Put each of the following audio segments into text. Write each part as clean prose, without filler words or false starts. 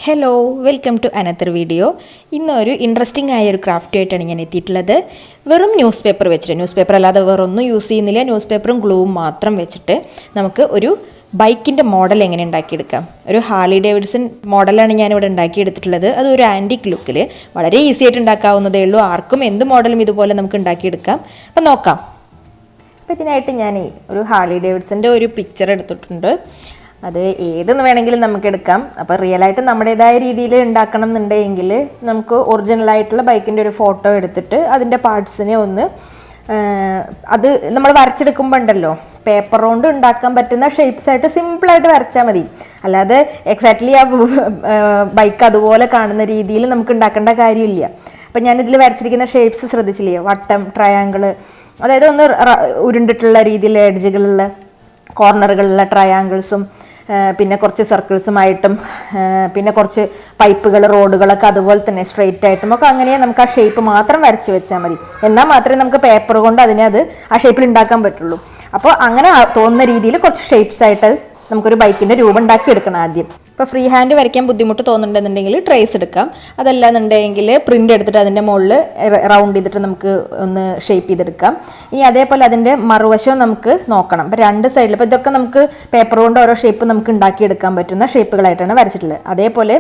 Hello, welcome to another video. ഇന്നൊരു interesting ആയ ഒരു ക്രാഫ്റ്റുമായിട്ടാണ് ഞാൻ എത്തിയിട്ടുള്ളത്. വെറും ന്യൂസ് പേപ്പർ വെച്ചിട്ട്, ന്യൂസ് പേപ്പർ അല്ലാതെ വേറൊന്നും യൂസ് ചെയ്യുന്നില്ല, ന്യൂസ് പേപ്പറും ഗ്ലൂവും മാത്രം വെച്ചിട്ട് നമുക്ക് ഒരു ബൈക്കിൻ്റെ മോഡൽ എങ്ങനെ ഉണ്ടാക്കിയെടുക്കാം. ഒരു ഹാർലി ഡേവിഡ്സൺ മോഡലാണ് ഞാനിവിടെ ഉണ്ടാക്കിയെടുത്തിട്ടുള്ളത്. അത് ഒരു ആൻറ്റിക് ലുക്കിൽ വളരെ ഈസി ആയിട്ട് ഉണ്ടാക്കാവുന്നതേ ഉള്ളൂ. ആർക്കും എന്ത് മോഡലും ഇതുപോലെ നമുക്ക് ഉണ്ടാക്കിയെടുക്കാം. അപ്പം നോക്കാം. അപ്പോൾ ഇതിനായിട്ട് ഞാൻ ഒരു ഹാർലി ഡേവിഡ്സൻ്റെ ഒരു പിക്ചർ എടുത്തിട്ടുണ്ട്. അത് ഏതെന്ന് വേണമെങ്കിലും നമുക്ക് എടുക്കാം. അപ്പോൾ റിയലായിട്ട് നമ്മുടേതായ രീതിയിൽ ഉണ്ടാക്കണം എന്നുണ്ടെങ്കിൽ നമുക്ക് ഒറിജിനലായിട്ടുള്ള ബൈക്കിൻ്റെ ഒരു ഫോട്ടോ എടുത്തിട്ട് അതിൻ്റെ പാർട്സിനെ ഒന്ന് അത് നമ്മൾ വരച്ചെടുക്കുമ്പോൾ ഉണ്ടല്ലോ, പേപ്പർ കൊണ്ട് ഉണ്ടാക്കാൻ പറ്റുന്ന ഷേപ്സായിട്ട് സിമ്പിളായിട്ട് വരച്ചാൽ മതി. അല്ലാതെ എക്സാക്ട്ലി ആ ബൈക്ക് അതുപോലെ കാണുന്ന രീതിയിൽ നമുക്ക് ഉണ്ടാക്കേണ്ട കാര്യമില്ല. അപ്പം ഞാനിതിൽ വരച്ചിരിക്കുന്ന ഷേപ്സ് ശ്രദ്ധിച്ചില്ലേ? വട്ടം, ട്രയാങ്കിള്, അതായത് ഒന്ന് ഉരുണ്ടിട്ടുള്ള രീതിയിൽ എഡ്ജുകളുള്ള കോർണറുകളിലുള്ള ട്രയാങ്കിൾസും പിന്നെ കുറച്ച് സർക്കിൾസുമായിട്ടും പിന്നെ കുറച്ച് പൈപ്പുകൾ, റോഡുകളൊക്കെ അതുപോലെ തന്നെ സ്ട്രെയിറ്റ് ആയിട്ടും ഒക്കെ അങ്ങനെ നമുക്ക് ആ ഷേപ്പ് മാത്രം വരച്ച് വെച്ചാൽ മതി. എന്നാൽ മാത്രമേ നമുക്ക് പേപ്പർ കൊണ്ട് അത് ആ ഷേപ്പിൽ ഉണ്ടാക്കാൻ പറ്റുള്ളൂ. അപ്പോൾ അങ്ങനെ തോന്നുന്ന രീതിയിൽ കുറച്ച് ഷേപ്സ് ആയിട്ട് നമുക്കൊരു ബൈക്കിൻ്റെ രൂപം ഉണ്ടാക്കി എടുക്കണം ആദ്യം. ഇപ്പോൾ ഫ്രീ ഹാൻഡ് വരയ്ക്കാൻ ബുദ്ധിമുട്ട് തോന്നുന്നുണ്ടെന്നുണ്ടെങ്കിൽ ട്രേസ് എടുക്കാം. അതല്ലാന്നുണ്ടെങ്കിൽ പ്രിൻ്റ് എടുത്തിട്ട് അതിൻ്റെ മുകളിൽ റൗണ്ട് ചെയ്തിട്ട് നമുക്ക് ഒന്ന് ഷേപ്പ് ചെയ്തെടുക്കാം. ഇനി അതേപോലെ അതിൻ്റെ മറുവശവും നമുക്ക് നോക്കണം. ഇപ്പോൾ രണ്ട് സൈഡിൽ, ഇപ്പോൾ ഇതൊക്കെ നമുക്ക് പേപ്പർ കൊണ്ട് ഓരോ ഷേപ്പ് നമുക്ക് ഉണ്ടാക്കിയെടുക്കാൻ പറ്റുന്ന ഷേപ്പുകളായിട്ടാണ് വരച്ചിട്ടുള്ളത്. അതേപോലെ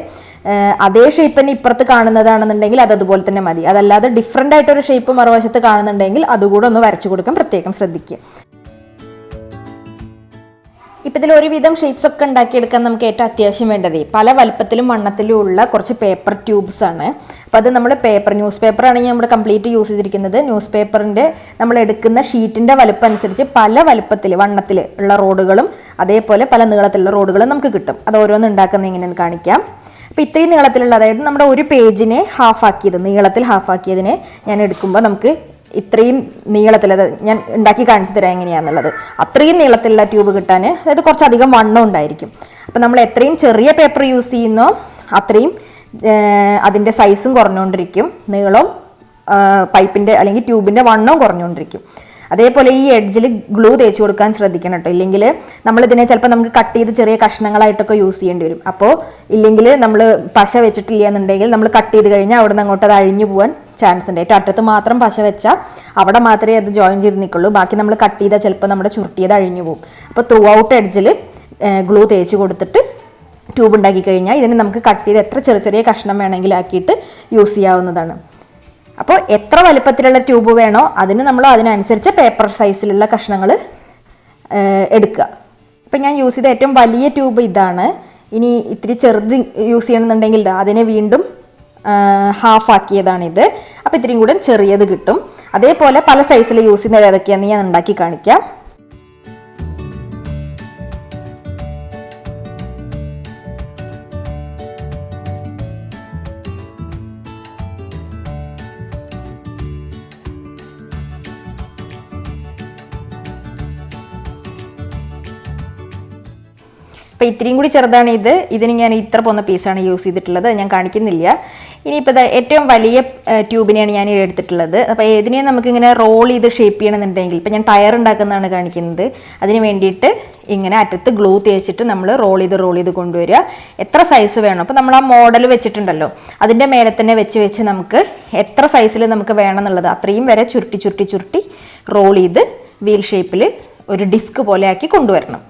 അതേ ഷേപ്പ് തന്നെ ഇപ്പുറത്ത് കാണുന്നതാണെന്നുണ്ടെങ്കിൽ അതുപോലെ തന്നെ മതി. അതല്ലാതെ ഡിഫറെൻ്റ് ആയിട്ടൊരു ഷേപ്പ് മറുവശത്ത് കാണുന്നുണ്ടെങ്കിൽ അതുകൂടെ ഒന്ന് വരച്ചു കൊടുക്കാൻ പ്രത്യേകം ശ്രദ്ധിക്കുക. ഇപ്പം ഇതിൽ ഒരുവിധം ഷേപ്സ് ഒക്കെ ഉണ്ടാക്കിയെടുക്കാൻ നമുക്ക് ഏറ്റവും അത്യാവശ്യം വേണ്ടത് പല വലുപ്പത്തിലും വണ്ണത്തിലും ഉള്ള കുറച്ച് പേപ്പർ ട്യൂബ്സ് ആണ്. അപ്പോൾ അത് നമ്മൾ ന്യൂസ് പേപ്പറാണെങ്കിൽ നമ്മൾ കംപ്ലീറ്റ് യൂസ് ചെയ്തിരിക്കുന്നത്. ന്യൂസ് പേപ്പറിൻ്റെ നമ്മൾ എടുക്കുന്ന ഷീറ്റിൻ്റെ വലുപ്പം അനുസരിച്ച് പല വലുപ്പത്തിൽ വണ്ണത്തിൽ ഉള്ള റോഡുകളും അതേപോലെ പല നീളത്തിലുള്ള റോഡുകളും നമുക്ക് കിട്ടും. അത് ഓരോന്ന് ഉണ്ടാക്കുന്ന എങ്ങനെയെന്ന് കാണിക്കാം. അപ്പോൾ ഇത്രയും നീളത്തിലുള്ള, അതായത് നമ്മുടെ ഒരു പേജിനെ നീളത്തിൽ ഹാഫാക്കിയതിനെ ഞാൻ എടുക്കുമ്പോൾ നമുക്ക് ഇത്രയും നീളത്തിൽ, അത് ഞാൻ ഉണ്ടാക്കി കാണിച്ചു തരാം എങ്ങനെയാണെന്നുള്ളത്. അത്രയും നീളത്തിലുള്ള ട്യൂബ് കിട്ടാൻ, അതായത് കുറച്ചധികം വണ്ണം ഉണ്ടായിരിക്കും. അപ്പോൾ നമ്മൾ എത്രയും ചെറിയ പേപ്പർ യൂസ് ചെയ്യുന്നോ അത്രയും അതിൻ്റെ സൈസും കുറഞ്ഞുകൊണ്ടിരിക്കും, നീളം പൈപ്പിൻ്റെ അല്ലെങ്കിൽ ട്യൂബിൻ്റെ വണ്ണവും കുറഞ്ഞുകൊണ്ടിരിക്കും. അതേപോലെ ഈ എഡ്ജിൽ ഗ്ലൂ തേച്ച് കൊടുക്കാൻ ശ്രദ്ധിക്കണം കേട്ടോ. ഇല്ലെങ്കിൽ നമ്മളിതിനെ ചിലപ്പോൾ നമുക്ക് കട്ട് ചെയ്ത് ചെറിയ കഷ്ണങ്ങളായിട്ടൊക്കെ യൂസ് ചെയ്യേണ്ടി വരും. അപ്പോൾ ഇല്ലെങ്കിൽ നമ്മൾ പശ വെച്ചിട്ടില്ല എന്നുണ്ടെങ്കിൽ നമ്മൾ കട്ട് ചെയ്ത് കഴിഞ്ഞാൽ അവിടെ നിന്ന് അങ്ങോട്ട് അത് അഴിഞ്ഞു പോകാൻ ചാൻസ് ഉണ്ട്. ഏറ്റവും അറ്റത്ത് മാത്രം പശ വെച്ചാൽ അവിടെ മാത്രമേ അത് ജോയിൻ ചെയ്ത് നിൽക്കുള്ളൂ. ബാക്കി നമ്മൾ കട്ട് ചെയ്താൽ ചിലപ്പോൾ നമ്മുടെ ചുരുട്ടിയത് അഴിഞ്ഞു പോകും. അപ്പോൾ ത്രൂ ഔട്ട് എഡ്ജിൽ ഗ്ലൂ തേച്ച് കൊടുത്തിട്ട് ട്യൂബ് ഉണ്ടാക്കി കഴിഞ്ഞാൽ ഇതിന് നമുക്ക് കട്ട് ചെയ്ത് എത്ര ചെറിയ ചെറിയ കഷ്ണം വേണമെങ്കിലും ആക്കിയിട്ട് യൂസ് ചെയ്യാവുന്നതാണ്. അപ്പോൾ എത്ര വലുപ്പത്തിലുള്ള ട്യൂബ് വേണോ അതിനനുസരിച്ച് പേപ്പർ സൈസിലുള്ള കഷ്ണങ്ങൾ എടുക്കുക. ഇപ്പം ഞാൻ യൂസ് ചെയ്ത ഏറ്റവും വലിയ ട്യൂബ് ഇതാണ്. ഇനി ഇത്തിരി ചെറുത് യൂസ് ചെയ്യണമെന്നുണ്ടെങ്കിൽ അതിനെ വീണ്ടും ഹാഫ് ആക്കിയതാണിത്. അപ്പോൾ ഇത്തിരിയും കൂടെ ചെറിയത് കിട്ടും. അതേപോലെ പല സൈസിൽ യൂസ് ചെയ്യുന്നത് ഏതൊക്കെയാണെന്ന് ഞാൻ ഉണ്ടാക്കി കാണിക്കാം. അപ്പോൾ ഇത്രയും കൂടി ചെറുതാണ് ഇത്. ഇതിന് ഞാൻ ഇത്ര പോകുന്ന പീസാണ് യൂസ് ചെയ്തിട്ടുള്ളത്, ഞാൻ കാണിക്കുന്നില്ല. ഇനിയിപ്പോൾ ഏറ്റവും വലിയ ട്യൂബിനെയാണ് ഞാൻ എടുത്തിട്ടുള്ളത്. അപ്പോൾ ഏതിനെ നമുക്കിങ്ങനെ റോൾ ചെയ്ത് ഷേപ്പ് ചെയ്യണമെന്നുണ്ടെങ്കിൽ, ഇപ്പോൾ ഞാൻ ടയർ ഉണ്ടാക്കുന്നതാണ് കാണിക്കുന്നത്. അതിന് വേണ്ടിയിട്ട് ഇങ്ങനെ അറ്റത്ത് ഗ്ലൂ തേച്ചിട്ട് നമ്മൾ റോൾ ചെയ്ത് കൊണ്ടുവരിക. എത്ര സൈസ് വേണം, അപ്പോൾ നമ്മൾ ആ മോഡൽ വെച്ചിട്ടുണ്ടല്ലോ അതിൻ്റെ മേലെ തന്നെ വെച്ച് നമുക്ക് എത്ര സൈസിൽ നമുക്ക് വേണം എന്നുള്ളത് അത്രയും വരെ ചുരുട്ടി റോൾ ചെയ്ത് വീൽ ഷേപ്പിൽ ഒരു ഡിസ്ക് പോലെ ആക്കി കൊണ്ടുവരണം.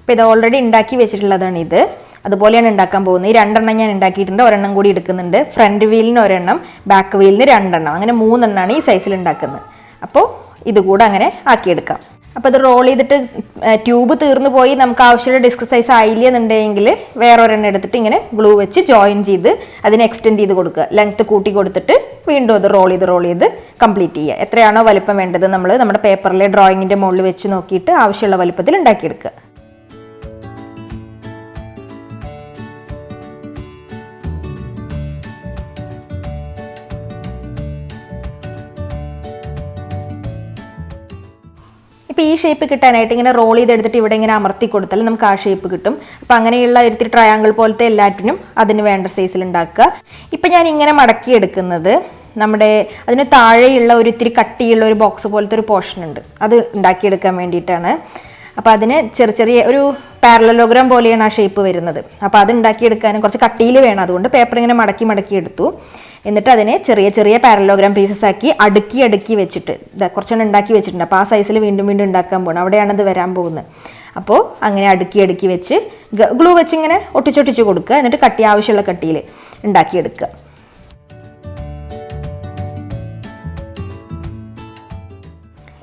അപ്പോൾ ഇത് ഓൾറെഡി ഉണ്ടാക്കി വെച്ചിട്ടുള്ളതാണ് ഇത്. അതുപോലെയാണ് ഉണ്ടാക്കാൻ പോകുന്നത്. ഈ 2 ഞാൻ ഉണ്ടാക്കിയിട്ടുണ്ട്, ഒരെണ്ണം കൂടി എടുക്കുന്നുണ്ട്. ഫ്രണ്ട് വീലിന് ഒരെണ്ണം, ബാക്ക് വീലിന് 2, അങ്ങനെ 3 ഈ സൈസിൽ ഉണ്ടാക്കുന്നത്. അപ്പോൾ ഇതുകൂടെ അങ്ങനെ ആക്കിയെടുക്കാം. അപ്പോൾ ഇത് റോൾ ചെയ്തിട്ട് ട്യൂബ് തീർന്നു പോയി നമുക്ക് ആവശ്യമുള്ള ഡിസ്ക് സൈസ് ആയില്ല എന്നുണ്ടെങ്കിൽ വേറെ ഒരെണ്ണം എടുത്തിട്ട് ഇങ്ങനെ ഗ്ലൂ വെച്ച് ജോയിൻ ചെയ്ത് അതിനെ എക്സ്റ്റെൻഡ് ചെയ്ത് കൊടുക്കുക. ലെങ്ത്ത് കൂട്ടി കൊടുത്തിട്ട് വീണ്ടും അത് റോൾ ചെയ്ത് കംപ്ലീറ്റ് ചെയ്യുക. എത്രയാണോ വലുപ്പം വേണ്ടത് നമ്മുടെ പേപ്പറിലെ ഡ്രോയിങ്ങിൻ്റെ മുകളിൽ വെച്ച് നോക്കിയിട്ട് ആവശ്യമുള്ള വലുപ്പത്തിൽ ഉണ്ടാക്കിയെടുക്കുക. ഇപ്പോൾ ഈ ഷേപ്പ് കിട്ടാനായിട്ട് ഇങ്ങനെ റോൾ ചെയ്തെടുത്തിട്ട് ഇവിടെ ഇങ്ങനെ അമർത്തി കൊടുത്താൽ നമുക്ക് ആ ഷേപ്പ് കിട്ടും. അപ്പോൾ അങ്ങനെയുള്ള ഒരു ട്രയാങ്കിൾ പോലത്തെ എല്ലാറ്റിനും അതിന് വേണ്ട സൈസിൽ ഉണ്ടാക്കുക. ഇപ്പം ഞാൻ ഇങ്ങനെ മടക്കി എടുക്കുന്നത് നമ്മുടെ അതിന് താഴെയുള്ള ഒരു ഇത്തിരി കട്ടിയുള്ള ഒരു ബോക്സ് പോലത്തെ ഒരു പോർഷൻ ഉണ്ട്, അത് ഉണ്ടാക്കിയെടുക്കാൻ വേണ്ടിയിട്ടാണ്. അപ്പോൾ അതിന് ചെറിയ ഒരു പാരലലോഗ്രാം പോലെയാണ് ആ ഷേപ്പ് വരുന്നത്. അപ്പോൾ അത് ഉണ്ടാക്കിയെടുക്കാനും കുറച്ച് കട്ടിയിൽ വേണം, അതുകൊണ്ട് പേപ്പർ ഇങ്ങനെ മടക്കി എടുത്തു. എന്നിട്ട് അതിനെ ചെറിയ പാരലലോഗ്രാം പീസസ് ആക്കി അടുക്കി വെച്ചിട്ട് കുറച്ചെണ്ണം ഉണ്ടാക്കി വെച്ചിട്ടുണ്ട്. അപ്പോൾ ആ സൈസിൽ വീണ്ടും ഉണ്ടാക്കാൻ പോകണം, അവിടെയാണ് അത് വരാൻ പോകുന്നത്. അപ്പോൾ അങ്ങനെ അടുക്കി വെച്ച് ഗ്ലൂ വെച്ച് ഇങ്ങനെ ഒട്ടിച്ചൊട്ടിച്ച് കൊടുക്കുക. എന്നിട്ട് ആവശ്യമുള്ള കട്ടിയിൽ ഉണ്ടാക്കിയെടുക്കുക.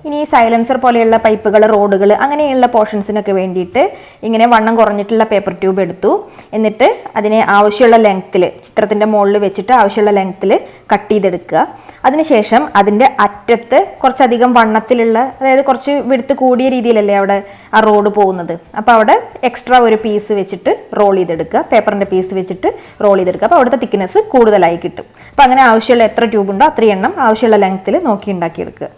ഇനി സൈലൻസർ പോലെയുള്ള പൈപ്പുകൾ, റോഡുകൾ അങ്ങനെയുള്ള പോർഷൻസിനൊക്കെ വേണ്ടിയിട്ട് ഇങ്ങനെ വണ്ണം കുറഞ്ഞിട്ടുള്ള പേപ്പർ ട്യൂബ് എടുത്തു. എന്നിട്ട് അതിനെ ആവശ്യമുള്ള ലെങ്ത്തിൽ ചിത്രത്തിൻ്റെ മുകളിൽ വെച്ചിട്ട് ആവശ്യമുള്ള ലെങ്ത്തിൽ കട്ട് ചെയ്തെടുക്കുക. അതിനുശേഷം അതിൻ്റെ അറ്റത്ത് കുറച്ചധികം വണ്ണത്തിലുള്ള, അതായത് കുറച്ച് വിടുത്ത് കൂടിയ രീതിയിലല്ലേ അവിടെ ആ റോഡ് പോകുന്നത്, അപ്പോൾ അവിടെ എക്സ്ട്രാ ഒരു പീസ് വെച്ചിട്ട് റോൾ ചെയ്തെടുക്കുക. പേപ്പറിൻ്റെ പീസ് വെച്ചിട്ട് റോൾ ചെയ്തെടുക്കുക. അപ്പോൾ അവിടുത്തെ തിക്നെസ് കൂടുതലായി കിട്ടും. അപ്പോൾ അങ്ങനെ ആവശ്യമുള്ള എത്ര ട്യൂബ് ഉണ്ടോ അത്രയും എണ്ണം ആവശ്യമുള്ള ലെങ്ത്തിൽ നോക്കി ഉണ്ടാക്കിയെടുക്കുക.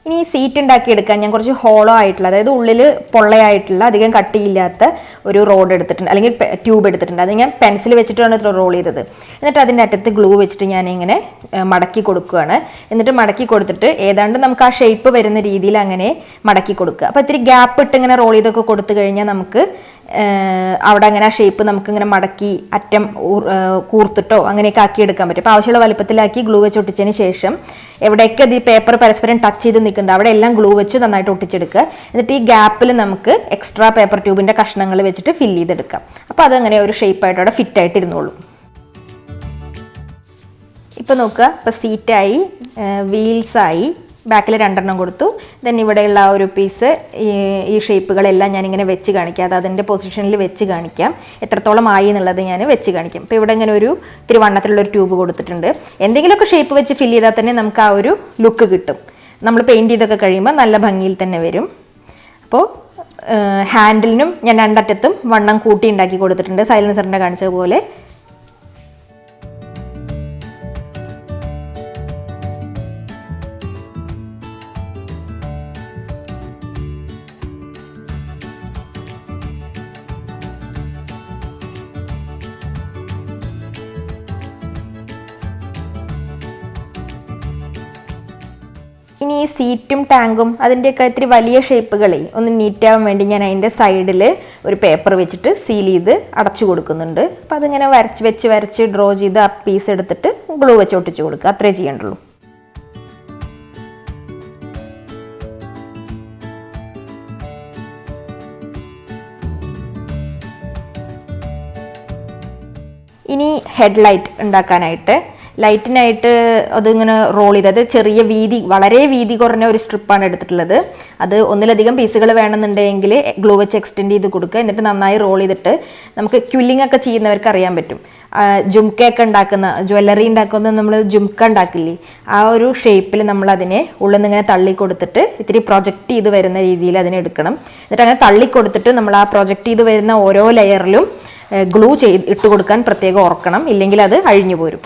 ഇനി സീറ്റ് ഉണ്ടാക്കിയെടുക്കാൻ ഞാൻ കുറച്ച് ഹോളോ ആയിട്ടുള്ള, അതായത് ഉള്ളിൽ പൊള്ളയായിട്ടുള്ള അധികം കട്ടിയില്ലാത്ത ഒരു റോഡ് എടുത്തിട്ടുണ്ട്, അല്ലെങ്കിൽ ട്യൂബ് എടുത്തിട്ടുണ്ട്. അത് ഞാൻ പെൻസിൽ വെച്ചിട്ടാണ് റോൾ ചെയ്തത്. എന്നിട്ട് അതിൻ്റെ അറ്റത്ത് ഗ്ലൂ വെച്ചിട്ട് ഞാനിങ്ങനെ മടക്കി കൊടുക്കുകയാണ്. എന്നിട്ട് മടക്കി കൊടുത്തിട്ട് ഏതാണ്ട് നമുക്ക് ആ ഷേപ്പ് വരുന്ന രീതിയിൽ അങ്ങനെ മടക്കി കൊടുക്കുക. അപ്പോൾ ഇത്തിരി ഗ്യാപ്പ് ഇട്ട് ഇങ്ങനെ റോൾ ചെയ്തൊക്കെ കൊടുത്തു കഴിഞ്ഞാൽ നമുക്ക് അവിടെ അങ്ങനെ ആ ഷേപ്പ് നമുക്കിങ്ങനെ മടക്കി അറ്റം കൂർത്തിട്ടോ അങ്ങനെയൊക്കെ ആക്കിയെടുക്കാൻ പറ്റും. അപ്പോൾ ആവശ്യമുള്ള വലുപ്പത്തിലാക്കി ഗ്ലൂ വെച്ച് ഒട്ടിച്ചതിന് ശേഷം എവിടെയൊക്കെ ഈ പേപ്പർ പരസ്പരം ടച്ച് ചെയ്ത് നിൽക്കുന്നുണ്ട് അവിടെ എല്ലാം ഗ്ലൂ വെച്ച് നന്നായിട്ട് ഒട്ടിച്ചെടുക്കുക. എന്നിട്ട് ഈ ഗ്യാപ്പിൽ നമുക്ക് എക്സ്ട്രാ പേപ്പർ ട്യൂബിൻ്റെ കഷ്ണങ്ങൾ വെച്ചിട്ട് ഫില്ല് ചെയ്തെടുക്കാം. അപ്പോൾ അതങ്ങനെ ഒരു ഷേപ്പായിട്ട് അവിടെ ഫിറ്റായിട്ട് ഇരുന്നോളും. ഇപ്പോൾ നോക്കുക, ഇപ്പോൾ സീറ്റായി, വീൽസായി, ബാക്കിൽ 2 കൊടുത്തു. ദെൻ ഇവിടെയുള്ള ആ ഒരു പീസ്, ഈ ഷേപ്പുകളെല്ലാം ഞാനിങ്ങനെ വെച്ച് കാണിക്കാം. അത് അതിൻ്റെ പൊസിഷനിൽ വെച്ച് കാണിക്കാം, എത്രത്തോളം ആയി എന്നുള്ളത് ഞാൻ വെച്ച് കാണിക്കാം. ഇപ്പോൾ ഇവിടെ ഇങ്ങനെ ഒരു ഇത്തിരി വണ്ണത്തിലുള്ളൊരു ട്യൂബ് കൊടുത്തിട്ടുണ്ട്. എന്തെങ്കിലുമൊക്കെ ഷേപ്പ് വെച്ച് ഫില്ല് ചെയ്താൽ തന്നെ നമുക്ക് ആ ഒരു ലുക്ക് കിട്ടും. നമ്മൾ പെയിൻറ്റ് ചെയ്തൊക്കെ കഴിയുമ്പോൾ നല്ല ഭംഗിയിൽ തന്നെ വരും. അപ്പോൾ ഹാൻഡിലിനും ഞാൻ 2 അറ്റത്തും വണ്ണം കൂട്ടി ഉണ്ടാക്കി കൊടുത്തിട്ടുണ്ട്, സൈലൻസറിൻ്റെ കാണിച്ച പോലെ. ഇനി ഈ സീറ്റും ടാങ്കും അതിൻ്റെയൊക്കെ ഇത്തിരി വലിയ ഷേപ്പുകളെ ഒന്ന് നീറ്റാവാൻ വേണ്ടി ഞാൻ അതിൻ്റെ സൈഡിൽ ഒരു പേപ്പർ വെച്ചിട്ട് സീൽ ചെയ്ത് അടച്ചു കൊടുക്കുന്നുണ്ട്. അപ്പം അതിങ്ങനെ വരച്ച് ഡ്രോ ചെയ്ത് ആ പീസ് എടുത്തിട്ട് ഗ്ലൂ വെച്ച് ഒട്ടിച്ച് കൊടുക്കുക, അത്രേ ചെയ്യേണ്ടുള്ളൂ. ഇനി ഹെഡ് ലൈറ്റ് ഉണ്ടാക്കാനായിട്ട്, ലൈറ്റിനായിട്ട് അതിങ്ങനെ റോൾ ചെയ്ത്, അത് ചെറിയ വളരെ വീതി കുറഞ്ഞ ഒരു സ്ട്രിപ്പാണ് എടുത്തിട്ടുള്ളത്. അത് ഒന്നിലധികം പീസുകൾ വേണമെന്നുണ്ടെങ്കിൽ ഗ്ലൂ വെച്ച് എക്സ്റ്റെൻഡ് ചെയ്ത് കൊടുക്കുക. എന്നിട്ട് നന്നായി റോൾ ചെയ്തിട്ട്, നമുക്ക് ക്വില്ലിംഗ് ഒക്കെ ചെയ്യുന്നവർക്ക് അറിയാൻ പറ്റും, ജുംക്കയൊക്കെ ഉണ്ടാക്കുന്ന, ജ്വല്ലറി ഉണ്ടാക്കുന്ന നമ്മൾ ജുംക്ക ഉണ്ടാക്കില്ലേ, ആ ഒരു ഷേപ്പിൽ നമ്മൾ അതിനെ ഉള്ളിൽ നിന്ന് ഇങ്ങനെ തള്ളി കൊടുത്തിട്ട് ഇത്തിരി പ്രൊജക്റ്റ് ചെയ്ത് വരുന്ന രീതിയിൽ അതിനെ എടുക്കണം. എന്നിട്ട് അങ്ങനെ തള്ളി കൊടുത്തിട്ട് നമ്മൾ ആ പ്രൊജക്റ്റ് ചെയ്ത് വരുന്ന ഓരോ ലെയറിലും ഗ്ലൂ ഇട്ട് കൊടുക്കാൻ പ്രത്യേകം ഓർക്കണം, ഇല്ലെങ്കിൽ അത് അഴിഞ്ഞു പോരും.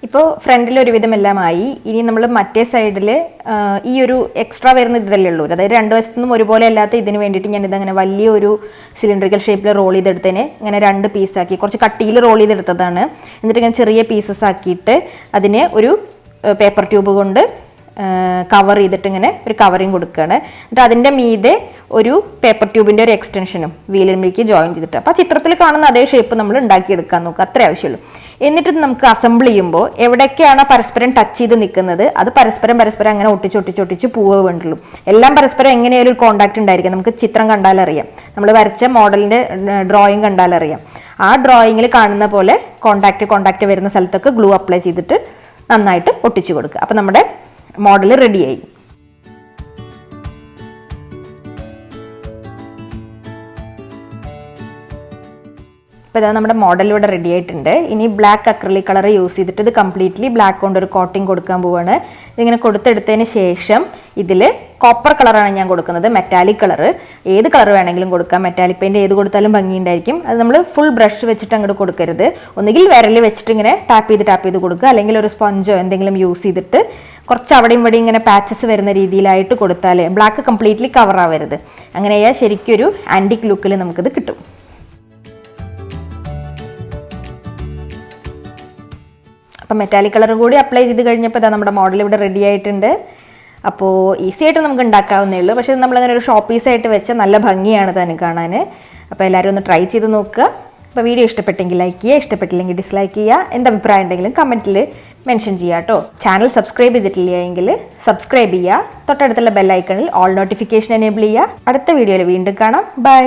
ഇപ്പോൾ ഫ്രണ്ടിൽ ഒരുവിധം എല്ലാമായി. ഇനി നമ്മൾ മറ്റേ സൈഡിൽ ഈ ഒരു എക്സ്ട്രാ വരുന്ന ഇതല്ലേ ഉള്ളൂ, അതായത് 2 വശത്തുനിന്നും ഒരുപോലെ അല്ലാത്ത ഇതിന് വേണ്ടിയിട്ട് ഞാൻ ഇതങ്ങനെ വലിയൊരു സിലിണ്ടറിക്കൽ ഷേപ്പിൽ റോൾ ചെയ്തെടുത്തതിന് ഇങ്ങനെ 2 പീസാക്കി, കുറച്ച് കട്ടിയിൽ റോൾ ചെയ്തെടുത്തതാണ്. എന്നിട്ട് ഇങ്ങനെ ചെറിയ പീസസ് ആക്കിയിട്ട് അതിനെ ഒരു പേപ്പർ ട്യൂബ് കൊണ്ട് കവർ ചെയ്തിട്ട് ഇങ്ങനെ ഒരു കവറിങ് കൊടുക്കുകയാണ്. എന്നിട്ട് അതിൻ്റെ മീതെ ഒരു പേപ്പർ ട്യൂബിൻ്റെ ഒരു എക്സ്റ്റൻഷനും വീലിലേക്ക് ജോയിൻ ചെയ്തിട്ട്, അപ്പോൾ ആ ചിത്രത്തിൽ കാണുന്ന അതേ ഷേപ്പ് നമ്മൾ ഉണ്ടാക്കിയെടുക്കാൻ നോക്കുക, അത്രേ ആവശ്യമുള്ളൂ. എന്നിട്ട് നമുക്ക് അസംബിൾ ചെയ്യുമ്പോൾ എവിടേക്കാണ് പരസ്പരം ടച്ച് ചെയ്ത് നിൽക്കുന്നത് അത് പരസ്പരം അങ്ങനെ ഒട്ടിച്ചൊട്ടിച്ച് പോവുക വേണ്ടുള്ളൂ. എല്ലാം പരസ്പരം എങ്ങനെയാലും ഒരു കോൺടാക്ട് ഉണ്ടായിരിക്കും. നമുക്ക് ചിത്രം കണ്ടാലറിയാം, നമ്മൾ വരച്ച മോഡലിൻ്റെ ഡ്രോയിങ് കണ്ടാലറിയാം. ആ ഡ്രോയിങ്ങിൽ കാണുന്ന പോലെ കോൺടാക്ട് വരുന്ന സ്ഥലത്തൊക്കെ ഗ്ലൂ അപ്ലൈ ചെയ്തിട്ട് നന്നായിട്ട് ഒട്ടിച്ചു കൊടുക്കുക. അപ്പോൾ നമ്മുടെ മോഡൽ റെഡിയായി. അപ്പോൾ ഇതാ നമ്മുടെ മോഡൽ ഇവിടെ റെഡി ആയിട്ടുണ്ട്. ഇനി ബ്ലാക്ക് അക്രിലിക് കളർ യൂസ് ചെയ്തിട്ട് ഇത് കംപ്ലീറ്റ്ലി ബ്ലാക്ക് കൊണ്ട് ഒരു കോട്ടിങ് കൊടുക്കാൻ പോവാണ്. ഇതിങ്ങനെ കൊടുത്തെടുത്തതിന് ശേഷം ഇതിൽ കോപ്പർ കളറാണ് ഞാൻ കൊടുക്കുന്നത്, മെറ്റാലിക് കളർ. ഏത് കളർ വേണമെങ്കിലും കൊടുക്കാം, മെറ്റാലിക് പെയിൻറ്റ് ഏത് കൊടുത്താലും ഭംഗിയുണ്ടായിരിക്കും. അത് നമ്മൾ ഫുൾ ബ്രഷ് വെച്ചിട്ട് അങ്ങോട്ട് കൊടുക്കരുത്. ഒന്നുകിൽ വിരൽ വെച്ചിട്ട് ഇങ്ങനെ ടാപ്പ് ചെയ്ത് കൊടുക്കുക, അല്ലെങ്കിൽ ഒരു സ്പോഞ്ചോ എന്തെങ്കിലും യൂസ് ചെയ്തിട്ട് കുറച്ച് അവിടെയും ഇവിടെയും ഇങ്ങനെ പാച്ചസ് വരുന്ന രീതിയിലായിട്ട് കൊടുത്താൽ ബ്ലാക്ക് കംപ്ലീറ്റ്ലി കവർ ആവരുത്. അങ്ങനെ ചെയ്യാൽ ശരിക്കും ഒരു ആൻറ്റിക് ലുക്കിൽ നമുക്കിത് കിട്ടും. അപ്പം മെറ്റാലിക് കളർ കൂടി അപ്ലൈ ചെയ്ത് കഴിഞ്ഞപ്പോൾ ഇതാ നമ്മുടെ മോഡൽ ഇവിടെ റെഡി ആയിട്ടുണ്ട്. അപ്പോൾ ഈസി ആയിട്ട് നമുക്ക് ഉണ്ടാക്കാവുന്നേ ഉള്ളൂ. പക്ഷേ നമ്മളങ്ങനെ ഒരു ഷോപ്പ് പീസായിട്ട് വെച്ചാൽ നല്ല ഭംഗിയാണ് തന്നെ കാണാൻ. അപ്പോൾ എല്ലാവരും ഒന്ന് ട്രൈ ചെയ്ത് നോക്കുക. അപ്പോൾ വീഡിയോ ഇഷ്ടപ്പെട്ടെങ്കിൽ ലൈക്ക് ചെയ്യുക, ഇഷ്ടപ്പെട്ടില്ലെങ്കിൽ ഡിസ്ലൈക്ക് ചെയ്യുക. എന്ത് അഭിപ്രായം ഉണ്ടെങ്കിലും കമൻറ്റിൽ മെൻഷൻ ചെയ്യുക കേട്ടോ. ചാനൽ സബ്സ്ക്രൈബ് ചെയ്തിട്ടില്ല എങ്കിൽ സബ്സ്ക്രൈബ് ചെയ്യുക. തൊട്ടടുത്തുള്ള ബെല്ലൈക്കണിൽ ഓൾ നോട്ടിഫിക്കേഷൻ എനേബിൾ ചെയ്യുക. അടുത്ത വീഡിയോയിൽ വീണ്ടും കാണാം. ബൈ.